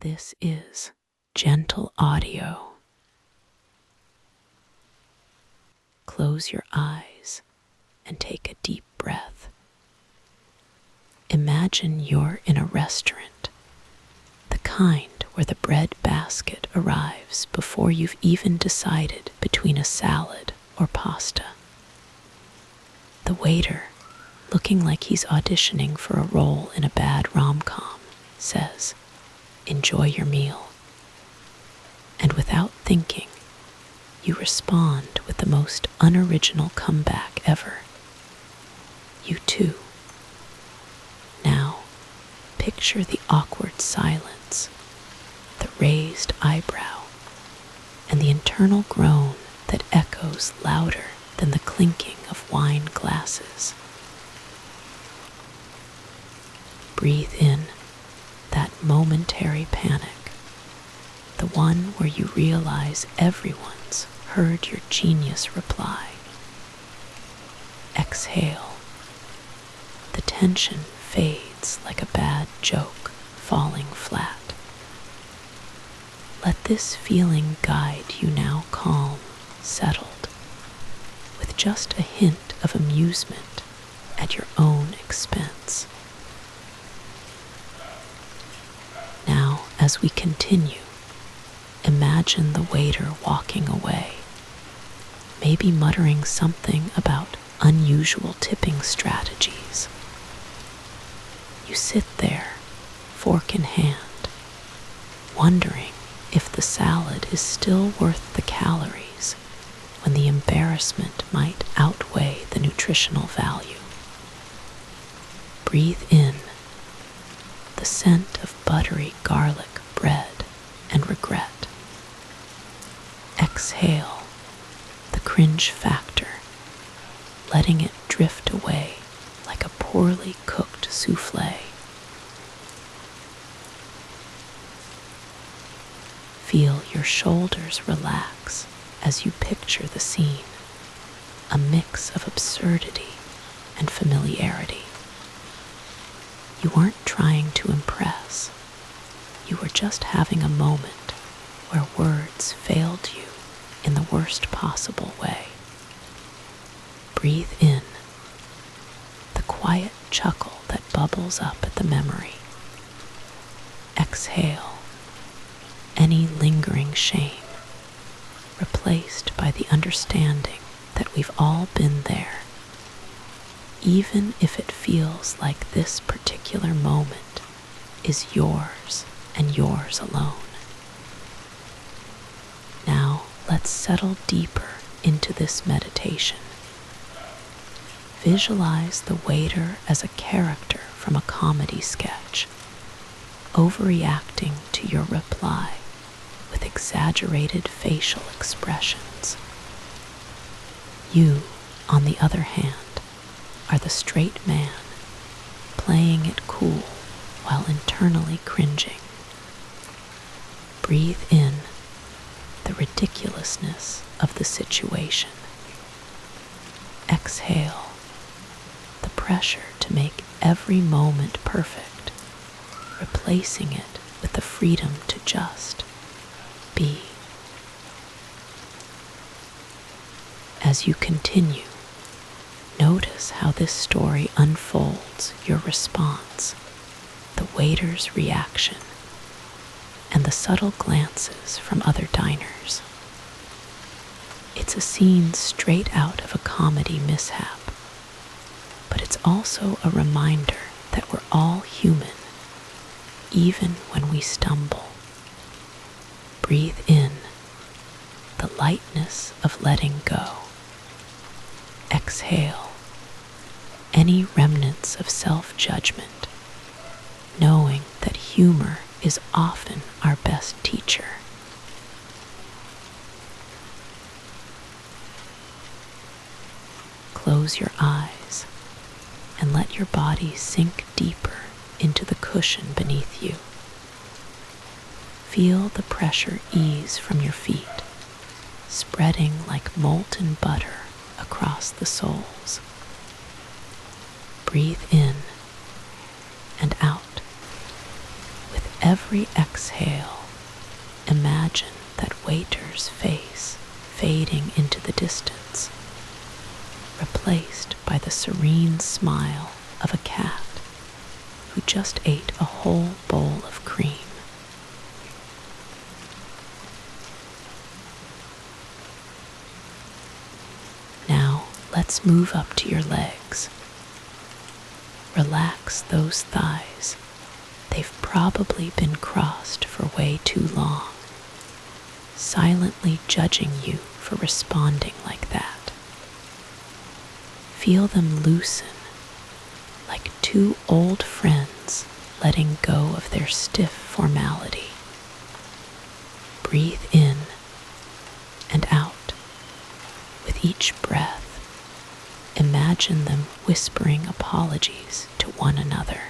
This is gentle audio. Close your eyes and take a deep breath. Imagine you're in a restaurant, the kind where the bread basket arrives before you've even decided between a salad or pasta. The waiter, looking like he's auditioning for a role in a bad rom-com, says, "Enjoy your meal." And without thinking, you respond with the most unoriginal comeback ever. You too. Now, picture the awkward silence, the raised eyebrow, and the internal groan that echoes louder than the clinking of wine glasses. Breathe in that momentary panic, the one where you realize everyone's heard your genius reply. Exhale. The tension fades like a bad joke falling flat. Let this feeling guide you, now calm, settled, with just a hint of amusement at your own expense. Now, as we continue, imagine the waiter walking away, maybe muttering something about unusual tipping strategies. You sit there, fork in hand, wondering if the salad is still worth the calories when the embarrassment might outweigh the nutritional value. Breathe in the scent of buttery garlic bread and regret. Exhale the cringe factor, letting it drift away like a poorly cooked souffle. Feel your shoulders relax as you picture the scene, a mix of absurdity and familiarity. You weren't trying to impress. You were just having a moment where words failed you in the worst possible way. Breathe in the quiet chuckle that bubbles up at the memory. Exhale any lingering shame, replaced by the understanding that we've all been there, even if it feels like this particular moment is yours and yours alone. Now let's settle deeper into this meditation. Visualize the waiter as a character from a comedy sketch, overreacting to your reply with exaggerated facial expressions. You, on the other hand, are the straight man, playing it cool while internally cringing. Breathe in the ridiculousness of the situation. Exhale the pressure to make every moment perfect, replacing it with the freedom to just be. As you continue, notice how this story unfolds your response, the waiter's reaction, and the subtle glances from other diners. It's a scene straight out of a comedy mishap, but it's also a reminder that we're all human, even when we stumble. Breathe in the lightness of letting go. Exhale any remnants of self-judgment, knowing that humor is often our best teacher. Close your eyes and let your body sink deeper into the cushion beneath you. Feel the pressure ease from your feet, spreading like molten butter across the soles. Breathe in and out with every exhale, imagine that waiter's face fading into the distance, replaced by the serene smile of a cat who just ate a whole bowl of cream. Now let's move up to your legs. Relax those thighs. They've probably been crossed for way too long, silently judging you for responding like that. Feel them loosen, like two old friends letting go of their stiff formality. Breathe in and out. With each breath, imagine them whispering apologies to one another.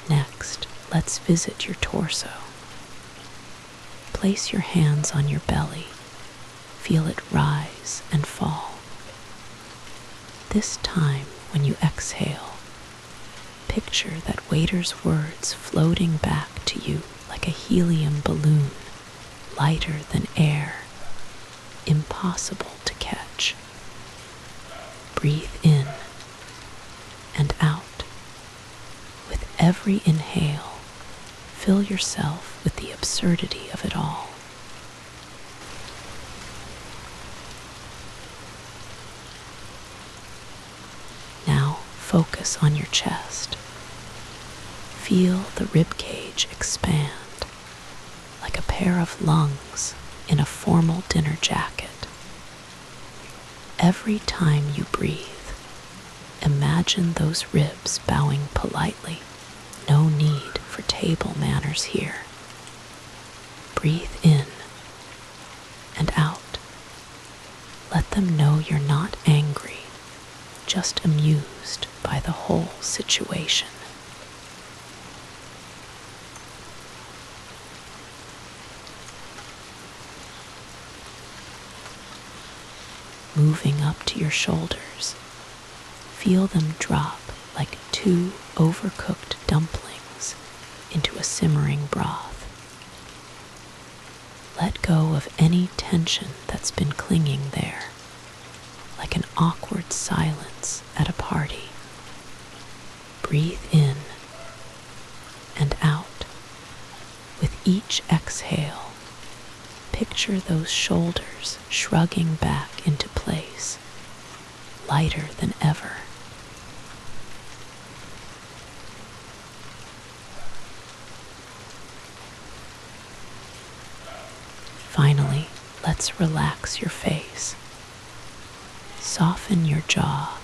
Next, let's visit your torso. Place your hands on your belly. Feel it rise and fall. This time, when you exhale, picture that waiter's words floating back to you like a helium balloon, lighter than air, impossible to catch. Breathe in and out. With every inhale, fill yourself with the absurdity of it all. Now focus on your chest. Feel the rib cage expand like a pair of lungs in a formal dinner jacket. Every time you breathe, imagine those ribs bowing politely. No need for table manners here. Breathe in and out. Let them know you're not angry, just amused by the whole situation. Moving up to your shoulders, feel them drop like two overcooked dumplings into a simmering broth. Let go of any tension that's been clinging there, like an awkward silence at a party. Breathe in and out. With each exhale, picture those shoulders shrugging back into place, lighter than ever. Finally, let's relax your face. Soften your jaw.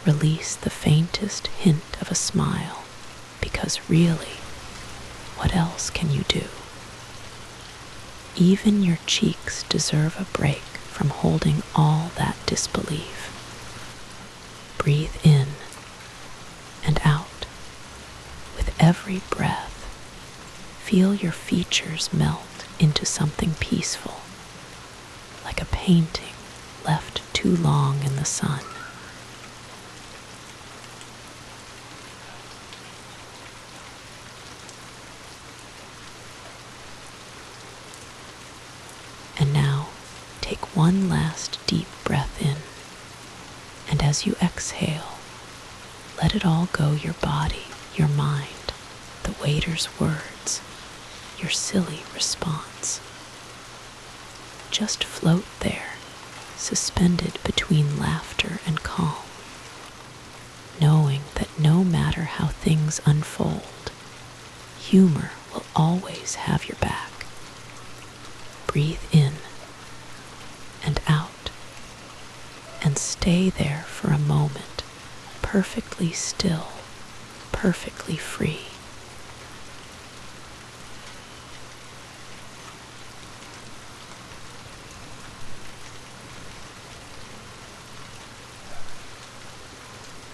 Release the faintest hint of a smile, because really, what else can you do? Even your cheeks deserve a break from holding all that disbelief. Breathe in and out. With every breath, feel your features melt into something peaceful, like a painting left too long in the sun. And now, take one last deep breath in, and as you exhale, let it all go: your body, your mind, the waiter's words, your silly response. Just float there, suspended between laughter and calm, knowing that no matter how things unfold, humor will always have your back. Breathe in and out, and stay there for a moment, perfectly still, perfectly free.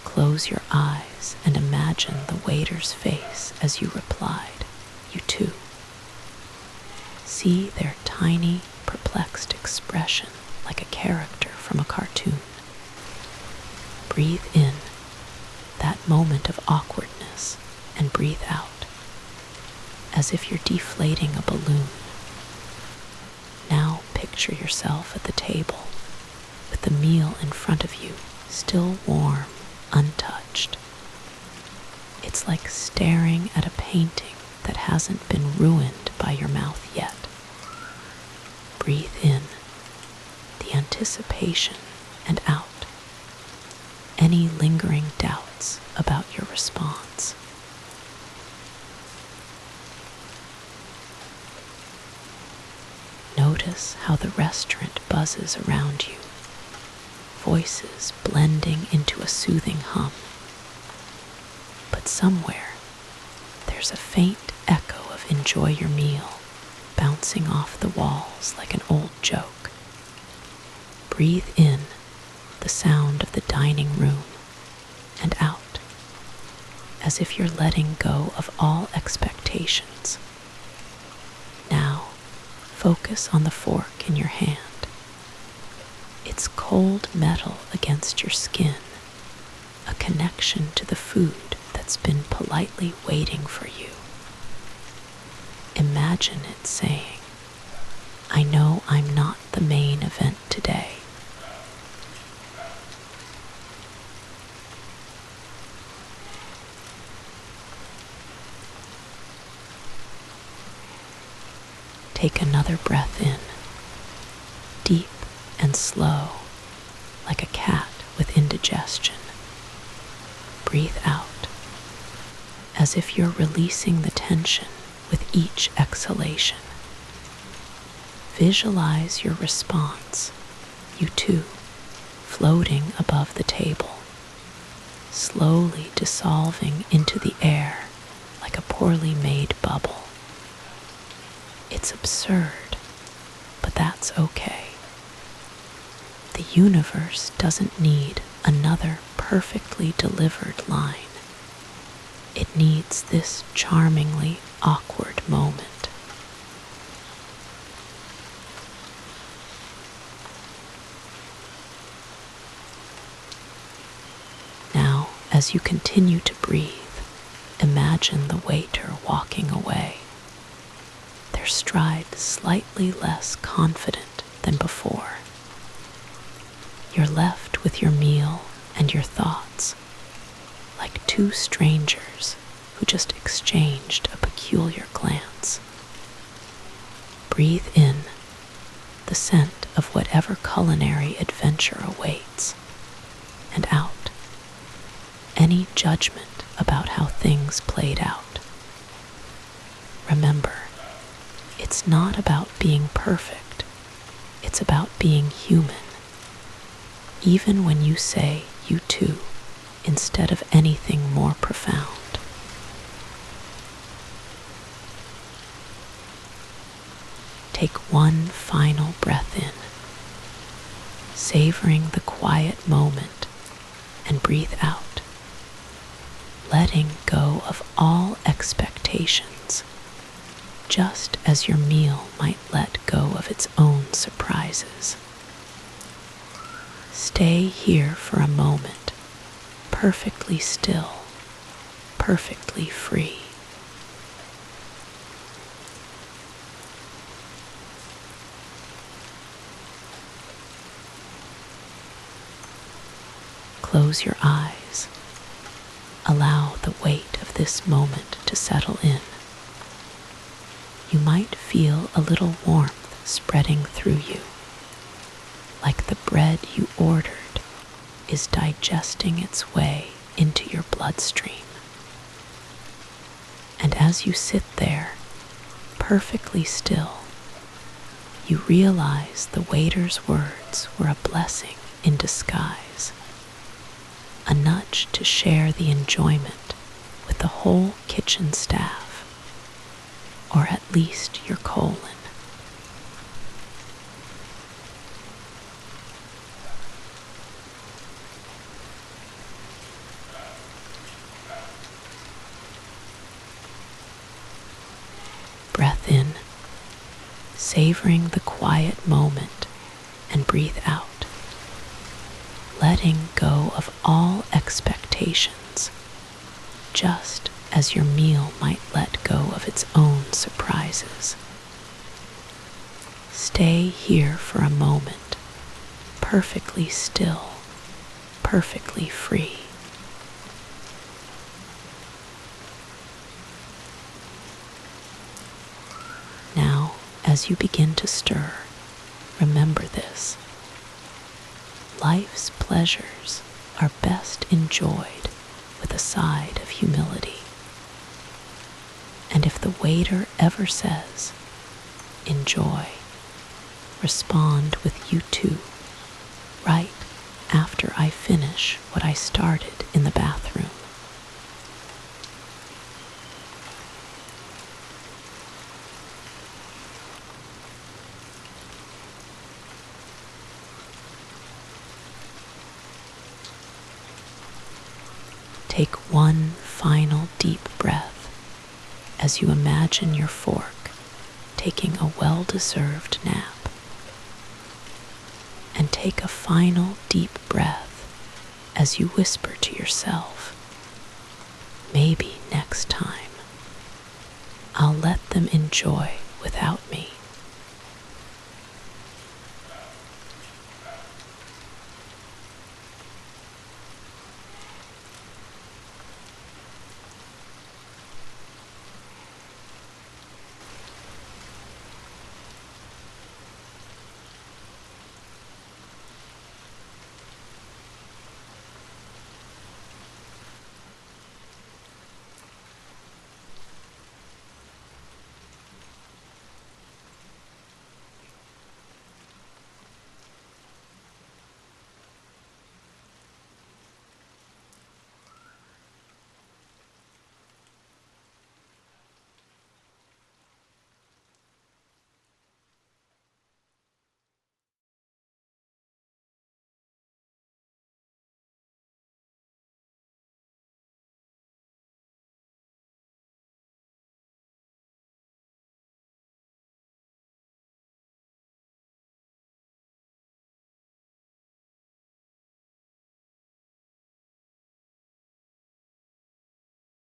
Close your eyes and imagine the waiter's face as you replied, "You too." See their tiny, perplexed expression like a character from a cartoon. Breathe in that that moment of awkwardness and breathe out, as if you're deflating a balloon. Now picture yourself at the table, with the meal in front of you, still warm, untouched. It's like staring at a painting that hasn't been ruined by your mouth yet. Breathe in the anticipation and out any lingering doubts about your response. Notice how the restaurant buzzes around you, voices blending into a soothing hum. But somewhere, there's a faint echo of enjoy your meal bouncing off the walls like an old joke. Breathe in the sound of the dining room and out, as if you're letting go of all expectations. Now, focus on the fork in your hand. It's cold metal against your skin, a connection to the food that's been politely waiting for you. Imagine it saying, I know I'm not the main event today. Take another breath in, deep and slow, like a cat with indigestion. Breathe out, as if you're releasing the tension with each exhalation. Visualize your response, you two, floating above the table, slowly dissolving into the air like a poorly made bubble. It's absurd, but that's okay. The universe doesn't need another perfectly delivered line. It needs this charmingly awkward moment. Now, as you continue to breathe, imagine the waiter walking away, their stride slightly less confident than before. You're left with your meal and your thoughts, like two strangers who just exchanged a peculiar glance. Breathe in the scent of whatever culinary adventure awaits, and out any judgment about how things played out. Remember, it's not about being perfect, it's about being human. Even when you say you too, instead of anything more profound. Take one final breath in, savoring the quiet moment, and breathe out, letting go of all expectations, just as your meal might let go of its own surprises. Stay here for a moment, perfectly still, perfectly free. Close your eyes. Allow the weight of this moment to settle in. You might feel a little warmth spreading through you, like the bread you ordered is digesting its way into your bloodstream. And as you sit there, perfectly still, you realize the waiter's words were a blessing in disguise, a nudge to share the enjoyment with the whole kitchen staff, or at least your colon. Breath in, savoring the quiet moment, and breathe out, letting go of all expectations just as your meal might let go of its own surprises. Stay here for a moment, perfectly still, perfectly free. Now, as you begin to stir, remember this. Life's pleasures are best enjoyed with a side of humility. And if the waiter ever says, "Enjoy," respond with "you too," right after I finish what I started in the bathroom. Take one final deep breath as you imagine your fork taking a well-deserved nap. And take a final deep breath as you whisper to yourself, "Maybe next time I'll let them enjoy without